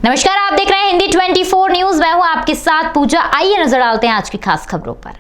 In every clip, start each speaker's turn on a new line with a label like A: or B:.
A: नमस्कार, आप देख रहे हैं हिंदी 24 न्यूज। मैं हूं आपके साथ पूजा। आइए नजर डालते हैं आज की खास खबरों पर।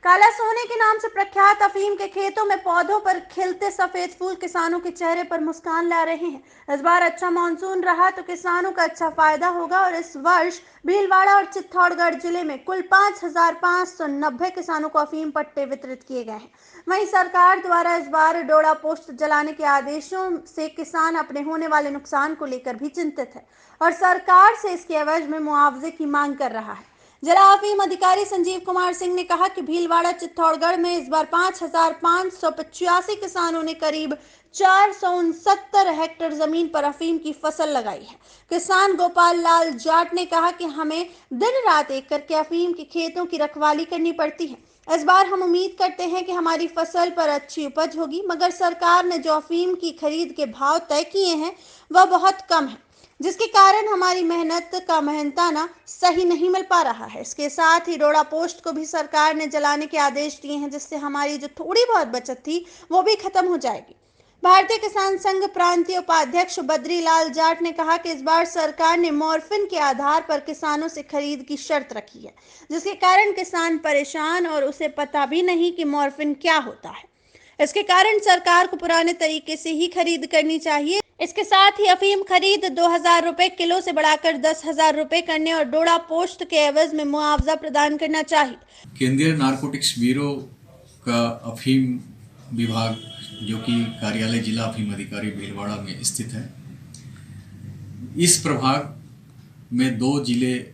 B: काला सोने के नाम से प्रख्यात अफीम के खेतों में पौधों पर खिलते सफेद फूल किसानों के चेहरे पर मुस्कान ला रहे हैं। इस बार अच्छा मानसून रहा तो किसानों का अच्छा फायदा होगा और इस वर्ष भीलवाड़ा और चित्तौड़गढ़ जिले में कुल 5,590 किसानों को अफीम पट्टे वितरित किए गए हैं। वहीं सरकार द्वारा इस बार डोडा पोस्ट जलाने के आदेशों से किसान अपने होने वाले नुकसान को लेकर भी चिंतित है और सरकार से इसके एवज में मुआवजे की मांग कर रहा है। जिला अफीम अधिकारी संजीव कुमार सिंह ने कहा कि भीलवाड़ा चित्तौड़गढ़ में इस बार 5,585 किसानों ने करीब 469 हेक्टेयर जमीन पर अफीम की फसल लगाई है। किसान गोपाल लाल जाट ने कहा कि हमें दिन रात एक करके अफीम के खेतों की रखवाली करनी पड़ती है। इस बार हम उम्मीद करते हैं कि हमारी फसल पर अच्छी उपज होगी, मगर सरकार ने जो अफीम की खरीद के भाव तय किए हैं वह बहुत कम है, जिसके कारण हमारी मेहनत का मेहनताना सही नहीं मिल पा रहा है। इसके साथ ही डोडा पोस्ट को भी सरकार ने जलाने के आदेश दिए हैं, जिससे हमारी जो थोड़ी बहुत बचत थी वो भी खत्म हो जाएगी। भारतीय किसान संघ प्रांतीय उपाध्यक्ष बद्रीलाल जाट ने कहा कि इस बार सरकार ने मॉर्फिन के आधार पर किसानों से खरीद की शर्त रखी है, जिसके कारण किसान परेशान और उसे पता भी नहीं कि मॉर्फिन क्या होता है। इसके कारण सरकार को पुराने तरीके से ही खरीद करनी चाहिए। इसके साथ ही अफीम खरीद 2,000 रुपए किलो से बढ़ाकर 10,000 रुपए करने और डोडा पोस्ट के एवज में मुआवजा प्रदान करना चाहिए।
C: केंद्रीय नारकोटिक्स ब्यूरो का अफीम विभाग, जो कि कार्यालय जिला अफीम अधिकारी भीलवाड़ा में स्थित है, इस प्रभाग में 2 जिले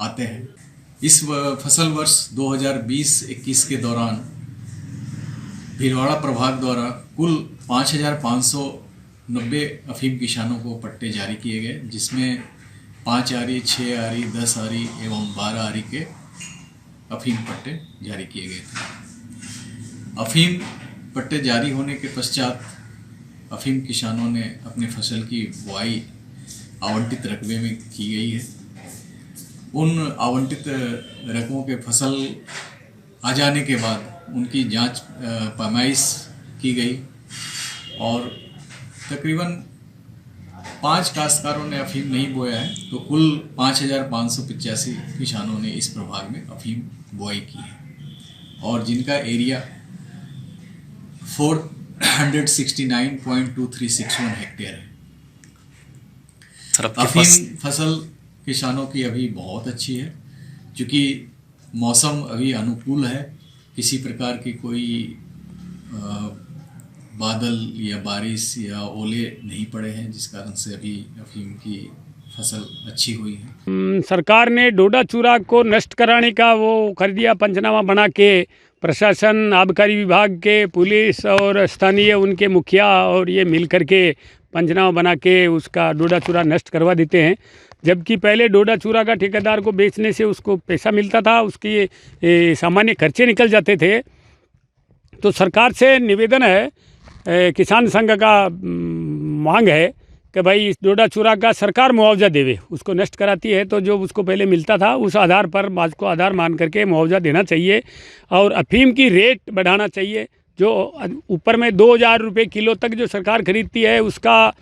C: आते हैं। इस फसल वर्ष 2020-21 के दौरान भीलवाड़ा प्रभाग द्वारा कुल 5,590 अफीम किसानों को पट्टे जारी किए गए, जिसमें 5 आरी, 6 आरी, 10 आरी एवं 12 आरी के अफीम पट्टे जारी किए गए थे। अफीम पट्टे जारी होने के पश्चात अफीम किसानों ने अपनी फसल की बुआई आवंटित रकबे में की गई है। उन आवंटित रकबों के फसल आ जाने के बाद उनकी जांच पैमाइश की गई और तकरीबन 5 काश्तकारों ने अफीम नहीं बोया है, तो कुल 5,585 किसानों ने इस प्रभाग में अफीम बुआई की है और जिनका एरिया 469.2361 हेक्टेयर है। अफीम फसल किसानों की अभी बहुत अच्छी है, क्योंकि मौसम अभी अनुकूल है, किसी प्रकार की कोई बादल या बारिश या ओले नहीं पड़े हैं, जिस कारण से अभी अफीम की फसल अच्छी हुई है।
D: सरकार ने डोडा चूरा को नष्ट कराने का वो कर दिया, पंचनामा बना के प्रशासन, आबकारी विभाग के, पुलिस और स्थानीय उनके मुखिया और ये मिल कर के पंचनामा बना के उसका डोडा चूरा नष्ट करवा देते हैं। जबकि पहले डोडा चूरा का ठेकेदार को बेचने से उसको पैसा मिलता था, उसकी सामान्य खर्चे निकल जाते थे। तो सरकार से निवेदन है, किसान संघ का मांग है कि भाई इस डोडा चूरा का सरकार मुआवजा देवे। उसको नष्ट कराती है तो जो उसको पहले मिलता था उस आधार पर बात को आधार मान करके मुआवजा देना चाहिए और अफीम की रेट बढ़ाना चाहिए। जो ऊपर में 2,000 रुपये किलो तक जो सरकार खरीदती है उसका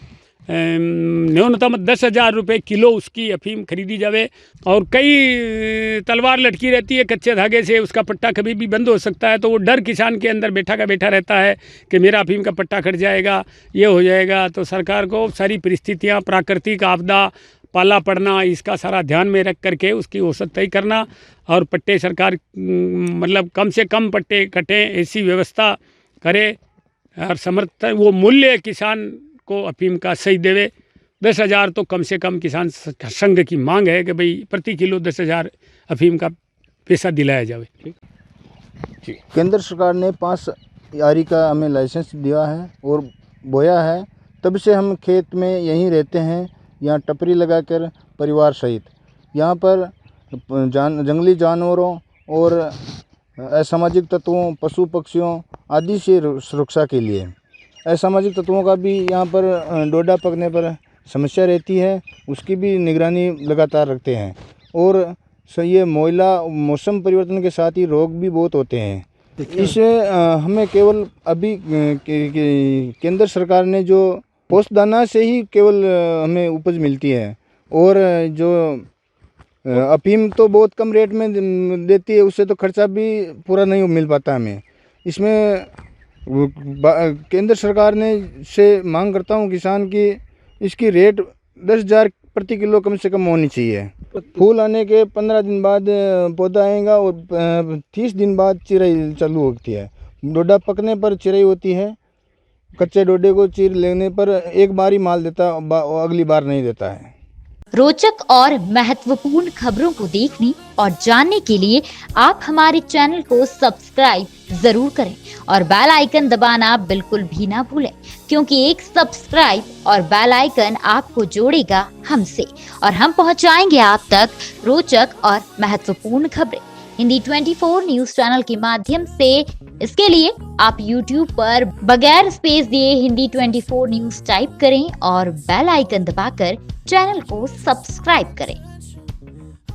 D: न्यूनतम 10,000 रुपये किलो उसकी अफीम खरीदी जावे। और कई तलवार लटकी रहती है कच्चे धागे से, उसका पट्टा कभी भी बंद हो सकता है, तो वो डर किसान के अंदर बैठा का बैठा रहता है कि मेरा अफीम का पट्टा कट जाएगा, ये हो जाएगा। तो सरकार को सारी परिस्थितियाँ, प्राकृतिक आपदा, पाला पड़ना, इसका सारा ध्यान में रख करके उसकी औसत तय करना और पट्टे सरकार मतलब कम से कम पट्टे कटें, ऐसी व्यवस्था करे और समर्थन वो मूल्य किसान को अफीम का सही देवे। 10,000 तो कम से कम किसान संघ की मांग है कि भाई प्रति किलो 10,000 अफीम का पैसा दिलाया जाए। ठीक।
E: केंद्र सरकार ने 5 आरी का हमें लाइसेंस दिया है और बोया है, तब से हम खेत में यहीं रहते हैं, यहाँ टपरी लगाकर परिवार सहित। यहाँ पर जंगली जानवरों और असामाजिक तत्वों, पशु पक्षियों आदि से सुरक्षा के लिए असामाजिक तत्वों का भी यहाँ पर डोडा पकने पर समस्या रहती है, उसकी भी निगरानी लगातार रखते हैं। और ये मौसम परिवर्तन के साथ ही रोग भी बहुत होते हैं। इसे हमें केवल अभी केंद्र सरकार ने जो पोषदाना से ही केवल हमें उपज मिलती है, और जो अफीम तो बहुत कम रेट में देती है, उससे तो खर्चा भी पूरा नहीं मिल पाता हमें। इसमें केंद्र सरकार ने से मांग करता हूँ किसान की इसकी रेट 10,000 प्रति किलो कम से कम होनी चाहिए। फूल आने के 15 दिन बाद पौधा आएगा और 30 दिन बाद चिराई चालू होती है। डोडा पकने पर चिराई होती है। कच्चे डोडे को चीर लेने पर एक बार ही माल देता, अगली बार नहीं देता है।
A: रोचक और महत्वपूर्ण खबरों को देखने और जानने के लिए आप हमारे चैनल को सब्सक्राइब जरूर करें और बेल आइकन दबाना बिल्कुल भी ना भूलें, क्योंकि एक सब्सक्राइब और बेल आइकन आपको जोड़ेगा हमसे और हम पहुंचाएंगे आप तक रोचक और महत्वपूर्ण खबरें हिंदी 24 न्यूज चैनल के माध्यम से। इसके लिए आप YouTube पर बगैर स्पेस दिए हिंदी 24 न्यूज टाइप करें और बेल आइकन दबाकर चैनल को सब्सक्राइब करें।